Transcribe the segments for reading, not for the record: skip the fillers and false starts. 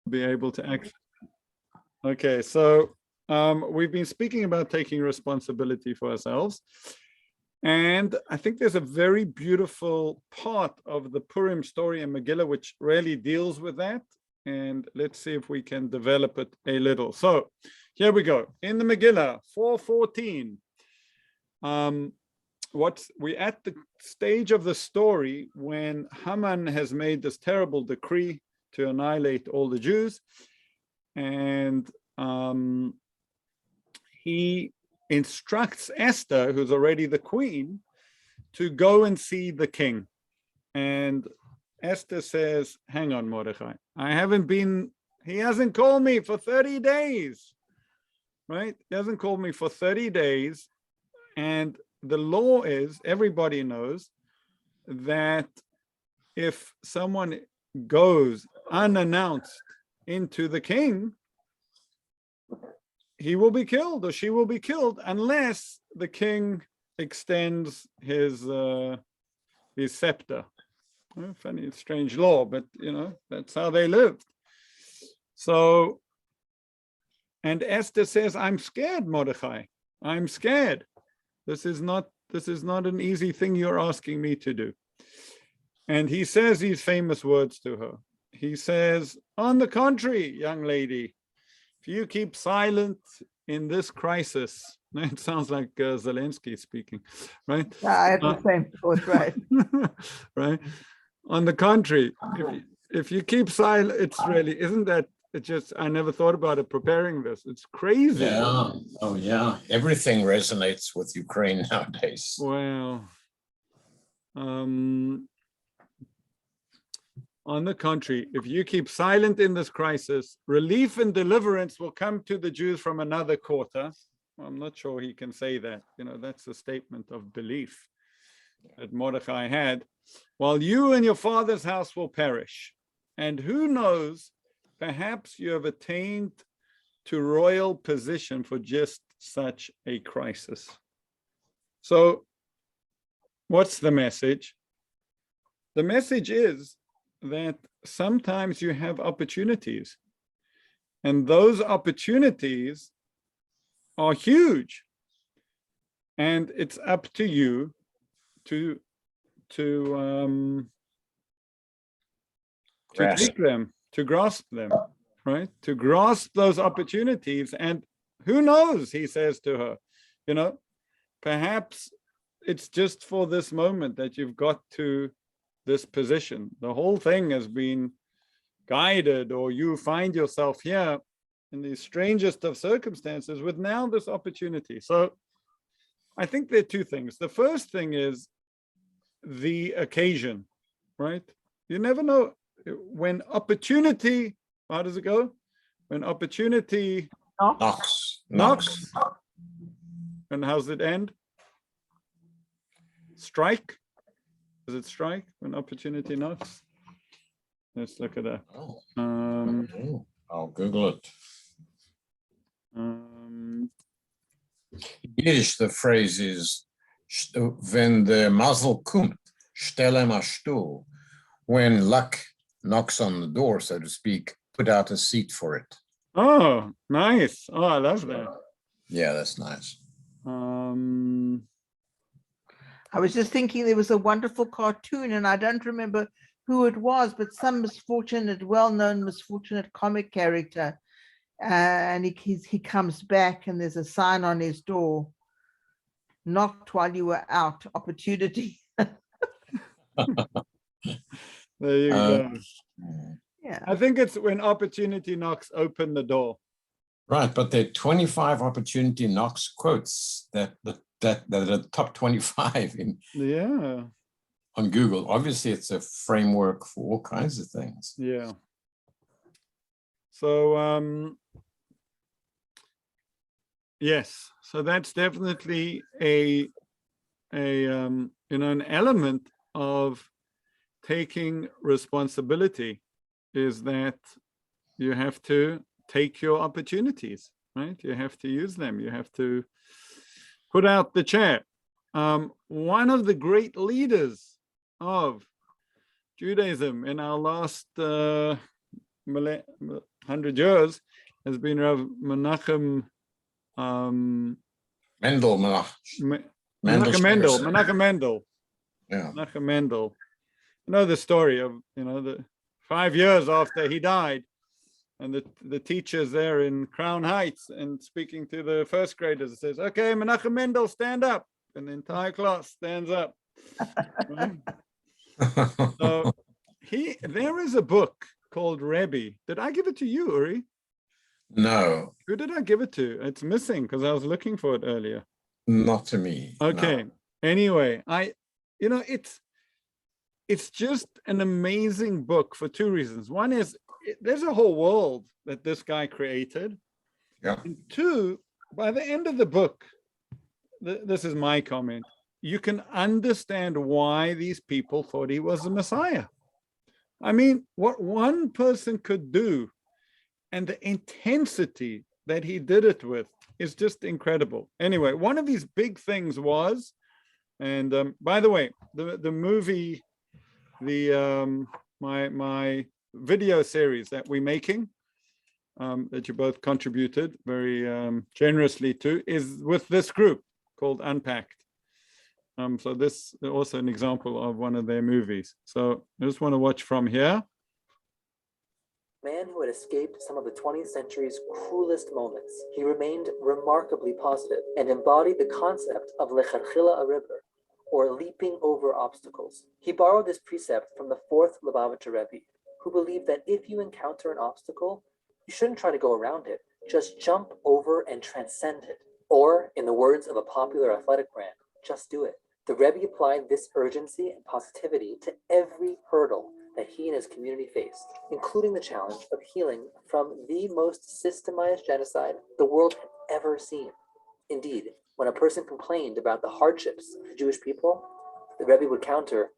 be able to access. Okay, so we've been speaking about taking responsibility for ourselves. And I think there's a very beautiful part of the Purim story in Megillah which really deals with that. And let's see if we can develop it a little. So here we go. In the Megillah 4:14, we're at the stage of the story when Haman has made this terrible decree to annihilate all the Jews. And he instructs Esther, who's already the queen, to go and see the king. And Esther says, hang on, Mordechai, he hasn't called me for 30 days, right? He hasn't called me for 30 days. And the law is, everybody knows, that if someone goes unannounced into the king, he will be killed or she will be killed unless the king extends his scepter. Well, funny, strange law, but that's how they lived. So, and Esther says, I'm scared, Mordechai. I'm scared. This is not an easy thing you're asking me to do. And he says these famous words to her. He says, on the contrary, young lady, if you keep silent in this crisis, it sounds like Zelensky speaking, right? Yeah, I had the same thought, right? Right. On the contrary, if you keep silent, it's really, isn't that, it just, I never thought about it preparing this. It's crazy. Yeah. Oh, yeah. Everything resonates with Ukraine nowadays. Well, on the contrary, if you keep silent in this crisis, relief and deliverance will come to the Jews from another quarter. I'm not sure he can say that. That's a statement of belief that Mordechai had. While you and your father's house will perish. And who knows, perhaps you have attained to royal position for just such a crisis. So what's the message? The message is that sometimes you have opportunities, and those opportunities are huge, and it's up to you to take them, to grasp them, right? To grasp those opportunities. And who knows, he says to her, perhaps it's just for this moment that you've got to this position. The whole thing has been guided, or you find yourself here in the strangest of circumstances with now this opportunity. So I think there are two things. The first thing is the occasion, right? You never know when opportunity, how does it go? When opportunity Knocks. And how's it end? Strike? Does it strike when opportunity knocks? Let's look at that. I'll Google it. Yiddish, the phrase is, when the Mazel kommt, stell ihm a Stuhl. When luck knocks on the door, so to speak, put out a seat for it. Oh, nice. Oh, I love that. Yeah, that's nice. I was just thinking there was a wonderful cartoon, and I don't remember who it was, but some well-known misfortunate comic character. And he comes back, and there's a sign on his door, knocked while you were out, opportunity. There you go. Yeah. I think it's when opportunity knocks, open the door. Right, but there are 25 opportunity knocks quotes that are top 25 on Google. Obviously, it's a framework for all kinds of things. Yeah. So yes, so that's definitely an element of taking responsibility, is that you have to take your opportunities, right? You have to use them. You have to put out the chair. One of the great leaders of Judaism in our last 100 years has been Rav Menachem Mendel, Menachem Mendel. Yeah. Menachem Mendel. You know the story of, the 5 years after he died, and the teacher's there in Crown Heights and speaking to the first graders, says, okay, Menachem Mendel, stand up. And the entire class stands up. Right? So there is a book called Rebbe. Did I give it to you, Uri? No. Who did I give it to? It's missing because I was looking for it earlier. Not to me. Okay. No. Anyway, it's just an amazing book for two reasons. One is there's a whole world that this guy created. Yeah. And two, by the end of the book, this is my comment, you can understand why these people thought he was the Messiah. I mean, what one person could do and the intensity that he did it with is just incredible. Anyway, one of these big things was, and by the way, the movie, my video series that we're making, that you both contributed very generously to, is with this group called Unpacked. So this is also an example of one of their movies. So I just want to watch from here. Man who had escaped some of the 20th century's cruelest moments, he remained remarkably positive and embodied the concept of lecharchila a river, or leaping over obstacles. He borrowed this precept from the fourth Lubavitcher Rebbe, who believed that if you encounter an obstacle, you shouldn't try to go around it, just jump over and transcend it. Or, in the words of a popular athletic brand, just do it. The Rebbe applied this urgency and positivity to every hurdle that he and his community faced, including the challenge of healing from the most systemized genocide the world had ever seen. Indeed, when a person complained about the hardships of the Jewish people, the Rebbe would counter,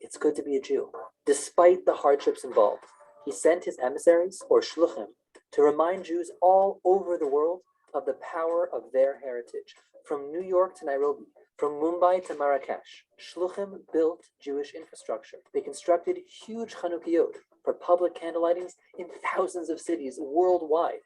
"It's good to be a Jew." Despite the hardships involved, he sent his emissaries, or shluchim, to remind Jews all over the world of the power of their heritage. From New York to Nairobi, from Mumbai to Marrakesh, shluchim built Jewish infrastructure. They constructed huge Chanukiot for public candlelightings in thousands of cities worldwide,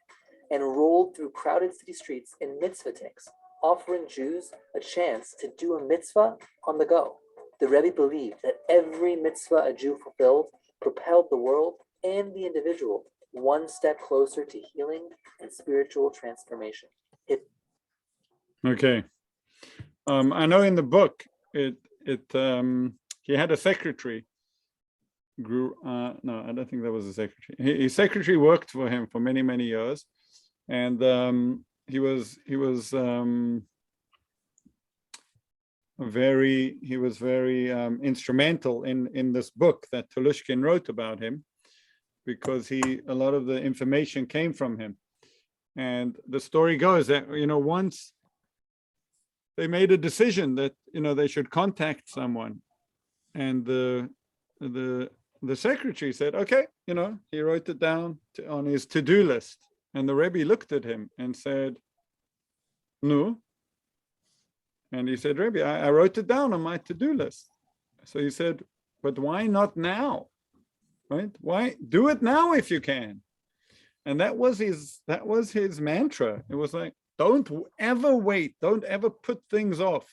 and rolled through crowded city streets in mitzvah tanks, offering Jews a chance to do a mitzvah on the go. The Rebbe believed that every mitzvah a Jew fulfilled propelled the world and the individual one step closer to healing and spiritual transformation. Okay. I know in the book, he had a secretary. No, I don't think that was a secretary. His secretary worked for him for many, many years, and he was very instrumental in this book that Tolushkin wrote about him, because a lot of the information came from him. And the story goes that, once they made a decision that, they should contact someone, and the secretary said, okay, he wrote it down on his to-do list. And the Rebbe looked at him and said, no. And he said, Rebbe, I wrote it down on my to-do list. So he said, but why not now? Right? Why do it now if you can? And that was his mantra. It was like, don't ever wait. Don't ever put things off.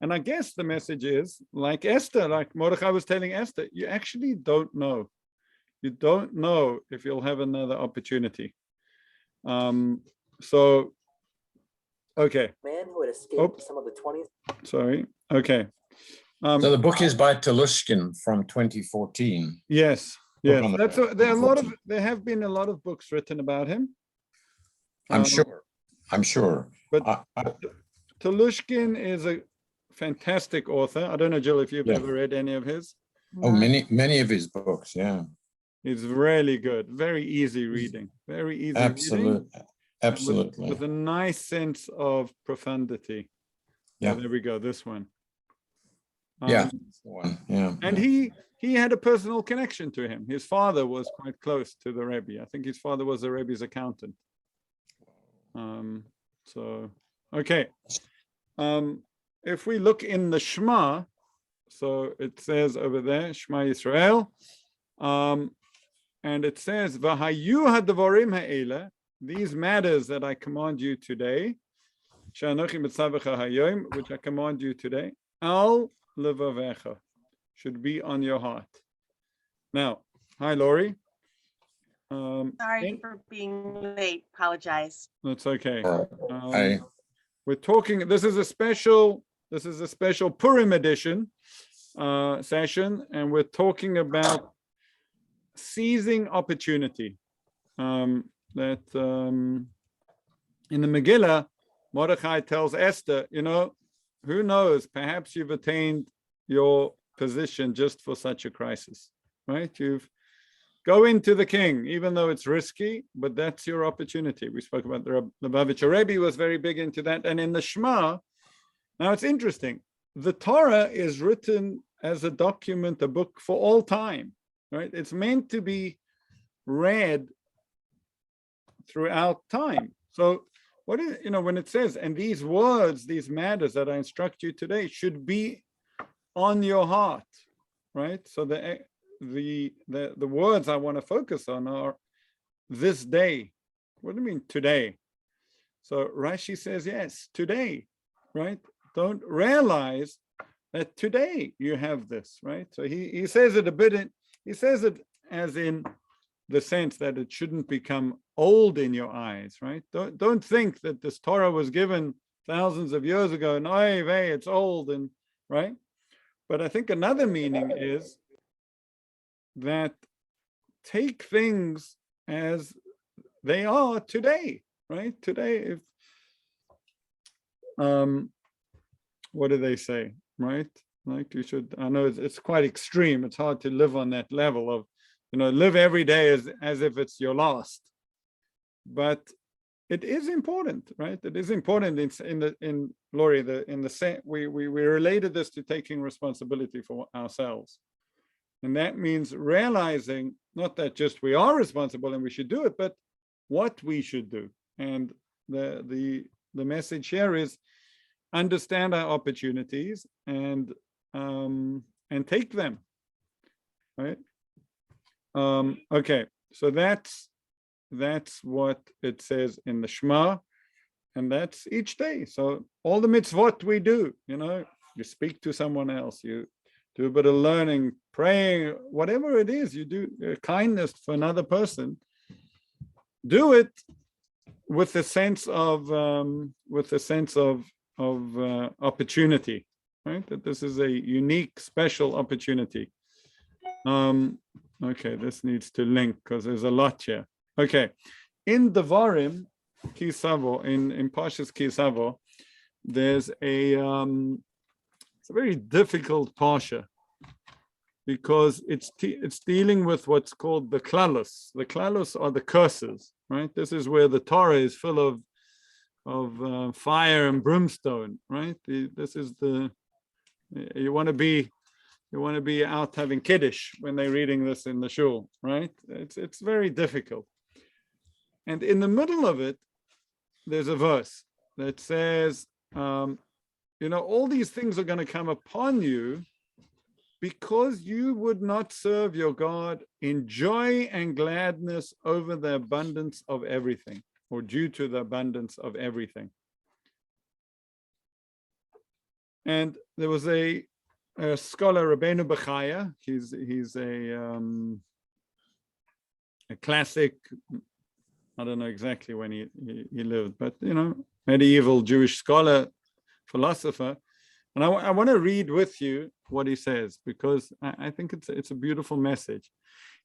And I guess the message is, like Esther, like Mordechai was telling Esther, you actually don't know. You don't know if you'll have another opportunity. So, okay. Man who had escaped some of the 20th. Sorry. Okay. So the book is by Tolushkin from 2014. Yes. Yes. There have been a lot of books written about him. I'm sure. But Tolushkin is a fantastic author. I don't know, Jill, if you've ever read any of his. Oh, many of his books, yeah. It's really good. Very easy reading. Very easy reading. Absolutely. With a nice sense of profundity. Yeah. Oh, there we go. This one. Yeah. Yeah. And he had a personal connection to him. His father was quite close to the Rebbe. I think his father was the Rebbe's accountant. So, okay. If we look in the Shema, so it says over there, Shema Yisrael. and it says, "V'hayu hadvarim ha'ela," these matters that I command you today, she'anochi mitzavecha hayom, which I command you today, al levavecha, should be on your heart. Now, hi, Lori. Sorry for being late. Apologize. That's okay. I We're talking. This is a special Purim edition session, and we're talking about seizing opportunity. In the Megillah, Mordechai tells Esther, who knows? Perhaps you've attained your position just for such a crisis, right? Go into the king, even though it's risky, but that's your opportunity. We spoke about the Lubavitcher Rebbe was very big into that. And in the Shema, now it's interesting. The Torah is written as a document, a book for all time, right? It's meant to be read throughout time. So what is, when it says, and these words, these matters that I instruct you today should be on your heart, right? So the words I want to focus on are this day. What do you mean today? So Rashi says, yes, today, right? Don't realize that today you have this, right? So he says it he says it as in the sense that it shouldn't become old in your eyes, right? Don't think that this Torah was given thousands of years ago and it's old, and right? But I think another meaning is that take things as they are today, right? Today, what do they say, right? Like you should, I know it's quite extreme. It's hard to live on that level of, live every day as if it's your last. But it is important, right? It is important in Lori, we related this to taking responsibility for ourselves. And that means realizing not that just we are responsible and we should do it, but what we should do. And the message here is understand our opportunities and take them. Right? Okay, so that's what it says in the Shema, and that's each day. So all the mitzvot we do, you speak to someone else, you do a bit of learning, praying, whatever it is you do, kindness for another person, do it with a sense of opportunity, right? That this is a unique, special opportunity. Okay, this needs to link because there's a lot here. Okay, in Devarim, Kisavo, in Parshas Kisavo, there's it's a very difficult parsha because it's dealing with what's called the klalos. The klalos are the curses, right? This is where the Torah is full of fire and brimstone, right? This is you want to be out having kiddush when they're reading this in the shul, right? It's very difficult. And in the middle of it, there's a verse that says, all these things are going to come upon you because you would not serve your God in joy and gladness over the abundance of everything, or due to the abundance of everything. And there was a scholar, Rabbeinu Bechaya. He's a classic. I don't know exactly when he lived, but medieval Jewish scholar, philosopher. And I want to read with you what he says, because I think it's a beautiful message.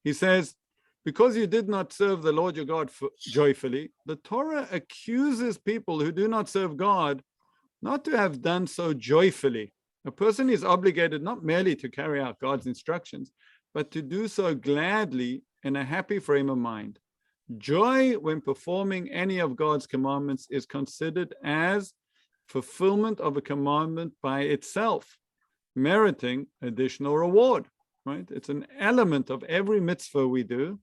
He says, because you did not serve the Lord your God joyfully, the Torah accuses people who do not serve God not to have done so joyfully. A person is obligated not merely to carry out God's instructions, but to do so gladly in a happy frame of mind. Joy when performing any of God's commandments is considered as fulfillment of a commandment by itself, meriting additional reward, right? It's an element of every mitzvah we do,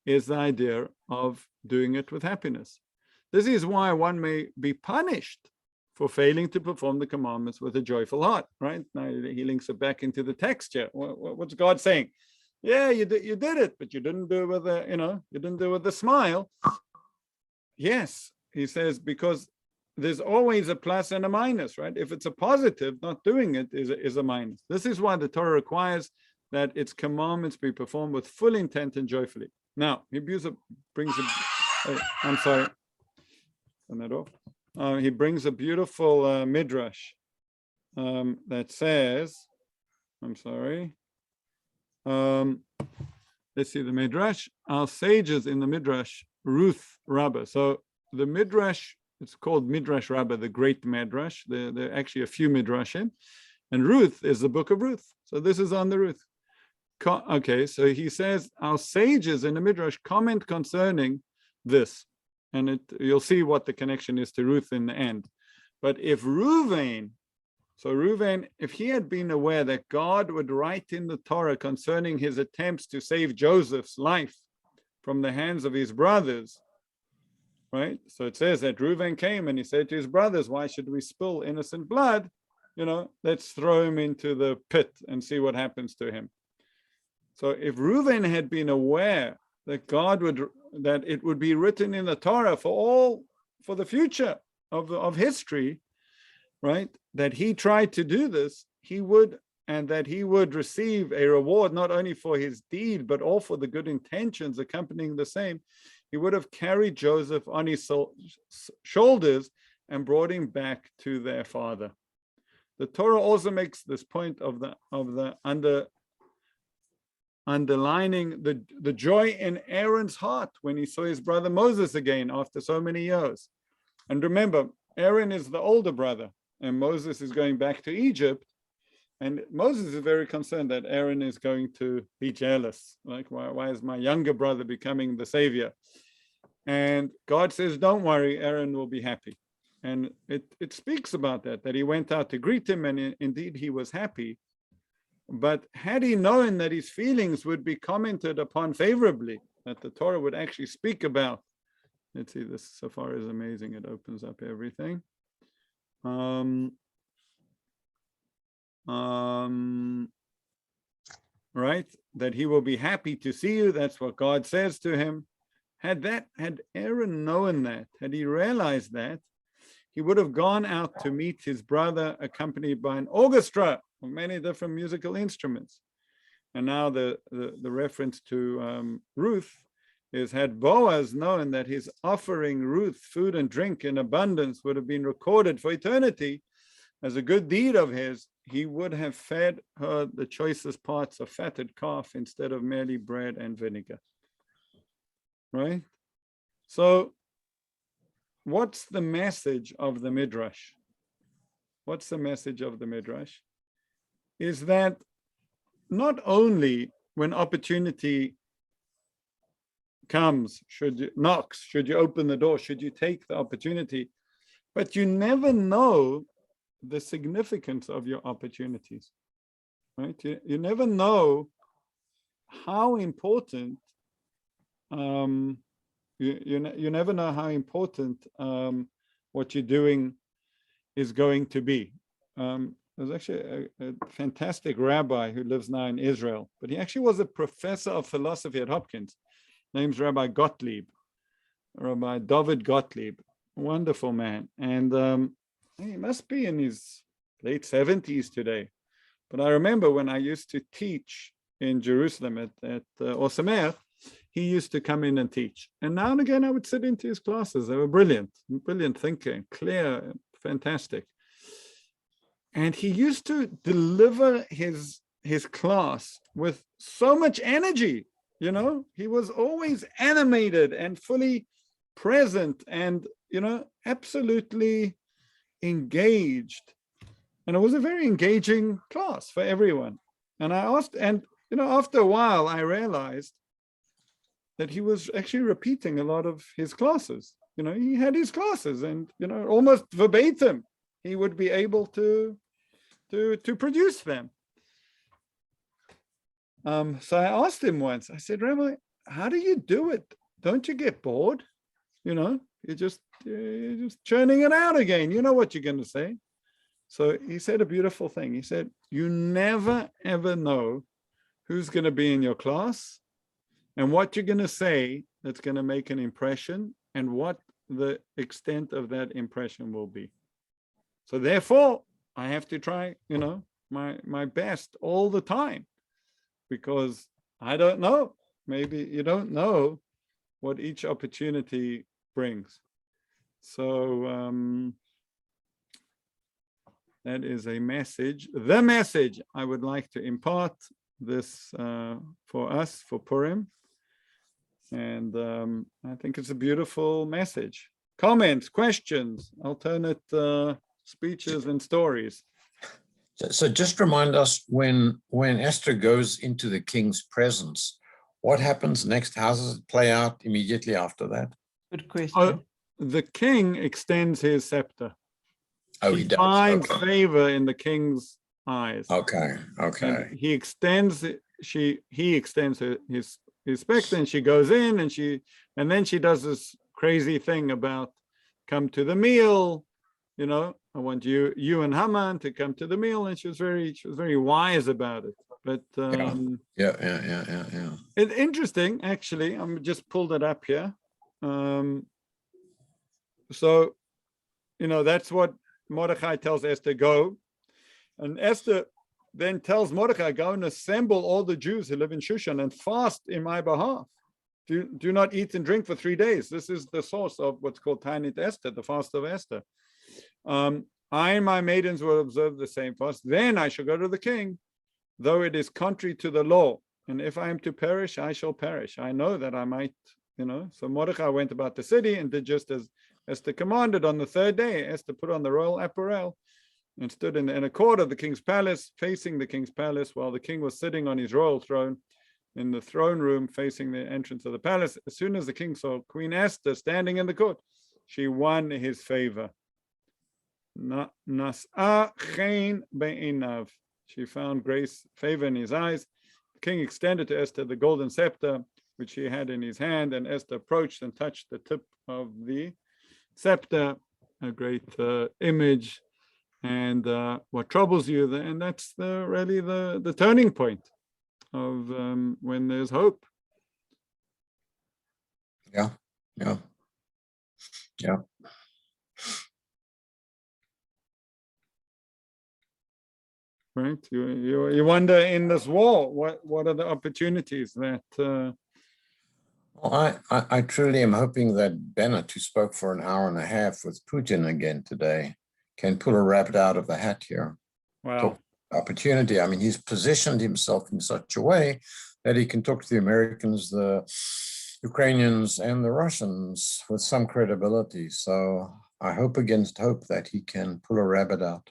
is the idea of doing it with happiness. This is why one may be punished for failing to perform the commandments with a joyful heart, right? Now he links it back into the text here. What's God saying? Yeah, you did it, but you didn't do it with a, you didn't do it with a smile. Yes, he says, because there's always a plus and a minus, right? If it's a positive, not doing it is a minus. This is why the Torah requires that its commandments be performed with full intent and joyfully. Now, he brings I'm sorry, turn that off. He brings a beautiful midrash that says, I'm sorry. Let's see the midrash. Our sages in the midrash, Ruth Rabbah. So the midrash, it's called Midrash Rabbah, the great midrash. There are actually a few midrashim, and Ruth is the book of Ruth. So this is on the Ruth. Okay, so he says our sages in the midrash comment concerning this, and you'll see what the connection is to Ruth in the end. But if Reuven, if he had been aware that God would write in the Torah concerning his attempts to save Joseph's life from the hands of his brothers, right? So it says that Reuven came and he said to his brothers, why should we spill innocent blood? Let's throw him into the pit and see what happens to him. So if Reuven had been aware that that it would be written in the Torah for the future of history, right? That he tried to do this, and that he would receive a reward not only for his deed, but all for the good intentions accompanying the same. He would have carried Joseph on his shoulders and brought him back to their father. The Torah also makes this point of the underlining the joy in Aaron's heart when he saw his brother Moses again after so many years. And remember, Aaron is the older brother, and Moses is going back to Egypt. And Moses is very concerned that Aaron is going to be jealous. Like, why is my younger brother becoming the savior? And God says, don't worry, Aaron will be happy. And it speaks about that he went out to greet him, and indeed he was happy. But had he known that his feelings would be commented upon favorably, that the Torah would actually speak about, let's see, this so far is amazing. It opens up everything. Right, that he will be happy to see you. That's what God says to him. Had Aaron known that, had he realized that, he would have gone out to meet his brother accompanied by an orchestra of many different musical instruments. And now the reference to Ruth is, had Boaz known that his offering Ruth food and drink in abundance would have been recorded for eternity as a good deed of his, he would have fed her the choicest parts of fatted calf instead of merely bread and vinegar. Right? So what's the message of the Midrash? What's the message of the Midrash? Is that not only when opportunity comes, should you open the door, should you take the opportunity, but you never know the significance of your opportunities, right? You never know how important, you never know how important what you're doing is going to be. There's actually a fantastic rabbi who lives now in Israel, but he actually was a professor of philosophy at Hopkins. Name's Rabbi Gottlieb, Rabbi David Gottlieb, wonderful man. And he must be in his late 70s today. But I remember when I used to teach in Jerusalem at Osamer, he used to come in and teach. And now and again, I would sit into his classes. They were brilliant thinking, clear, fantastic. And he used to deliver his class with so much energy, he was always animated and fully present and, absolutely engaged. And it was a very engaging class for everyone. And I asked, and, after a while, I realized that he was actually repeating a lot of his classes. He had his classes and, almost verbatim, he would be able to produce them. So I asked him once, I said, Rabbi, how do you do it? Don't you get bored? You're just churning it out again. You know what you're going to say. So he said a beautiful thing. He said, you never, ever know who's going to be in your class, and what you're going to say that's going to make an impression, and what the extent of that impression will be. So therefore, I have to try, my best all the time, because I don't know. Maybe you don't know what each opportunity brings. So that is a message. The message I would like to impart this for us, for Purim. And I think it's a beautiful message. Comments, questions, alternate speeches and stories. So just remind us, when Esther goes into the king's presence, what happens next? How does it play out immediately after that? Good question. The king extends his scepter. Oh, he does. finds Okay. favor in the king's eyes. Okay. Okay. And he extends his specter, and she goes in, and then she does this crazy thing about come to the meal, I want you and Haman to come to the meal, and she was very wise about it. But Yeah. it's interesting, actually. I'm just pulled it up here. So that's what Mordechai tells Esther, go. And Esther then tells Mordechai, go and assemble all the Jews who live in Shushan and fast in my behalf. Do not eat and drink for 3 days. This is the source of what's called Ta'anit Esther, the fast of Esther. I and my maidens will observe the same fast. Then I shall go to the king, though it is contrary to the law. And if I am to perish, I shall perish. I know that I might, So Mordechai went about the city and did just as Esther commanded. On the 3rd day, Esther put on the royal apparel and stood in a court of the king's palace, facing the king's palace, while the king was sitting on his royal throne in the throne room facing the entrance of the palace. As soon as the king saw Queen Esther standing in the court, she won his favor. Nas'a chen be'inav. She found grace, favor in his eyes. The king extended to Esther the golden scepter, which he had in his hand, and Esther approached and touched the tip of the scepter, a great image. And what troubles you, and that's really the turning point of when there's hope. Yeah. Right? You wonder, in this war, what are the opportunities that Well, I truly am hoping that Bennett, who spoke for an hour and a half with Putin again today, can pull a rabbit out of the hat here. wow. Talk opportunity. I mean, he's positioned himself in such a way that he can talk to the Americans, the Ukrainians, and the Russians with some credibility. So I hope against hope that he can pull a rabbit out.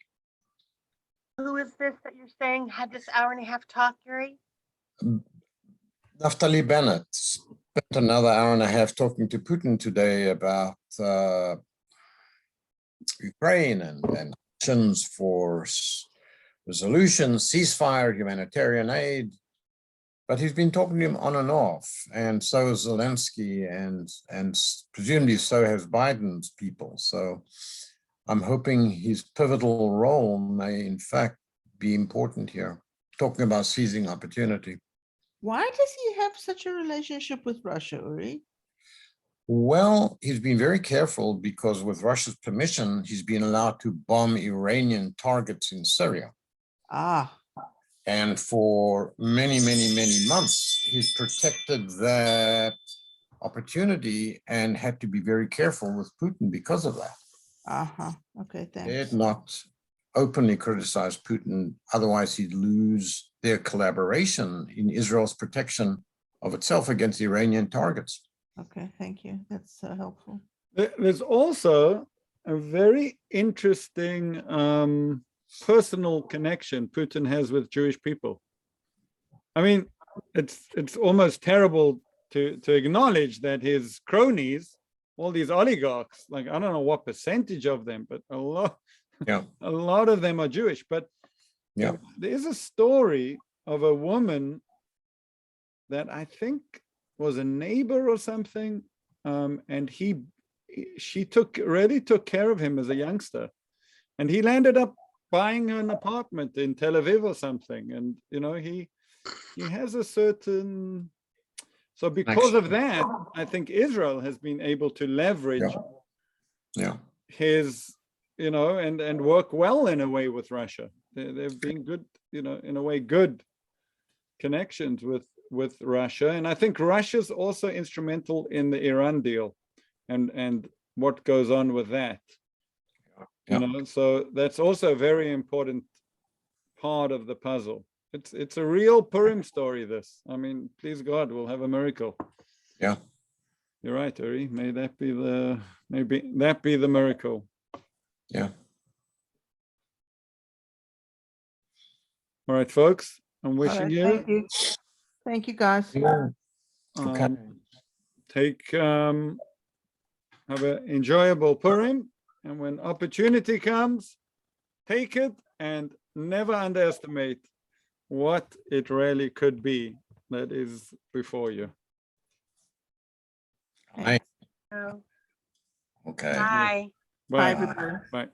Who is this that you're saying had this hour and a half talk, Yuri? Naftali Bennett spent another hour and a half talking to Putin today about Ukraine and actions for resolution, ceasefire, humanitarian aid. But he's been talking to him on and off, and so is Zelensky, and presumably so has Biden's people. So I'm hoping his pivotal role may in fact be important here, talking about seizing opportunity. Why does he have such a relationship with Russia, Uri? Well, he's been very careful because with Russia's permission, he's been allowed to bomb Iranian targets in Syria. Ah. And for many, many, many months, he's protected that opportunity and had to be very careful with Putin because of that. Okay, thanks. Dared not openly criticize Putin, otherwise he'd lose their collaboration in Israel's protection of itself against Iranian targets. Okay, thank you. That's helpful. There's also a very interesting personal connection Putin has with Jewish people. I mean, it's almost terrible to acknowledge that his cronies, all these oligarchs, like I don't know what percentage of them, but a lot of them are Jewish. But there is a story of a woman that I think was a neighbor or something, and she really took care of him as a youngster, and he landed up buying an apartment in Tel Aviv or something, and he has a certain, so because of that, I think Israel has been able to leverage his, and work well in a way with Russia. They've been good, in a way, good connections with Russia. And I think Russia's also instrumental in the Iran deal and what goes on with that. So that's also a very important part of the puzzle. It's a real Purim story, this. I mean, please God, we'll have a miracle. Yeah. You're right, Uri. May that be the miracle. Yeah. All right, folks. I'm All wishing right, you. Thank you, guys. Yeah. Okay. Have an enjoyable Purim, and when opportunity comes, take it and never underestimate what it really could be that is before you. Right. Oh, Okay. bye. Bye, everybody. Bye.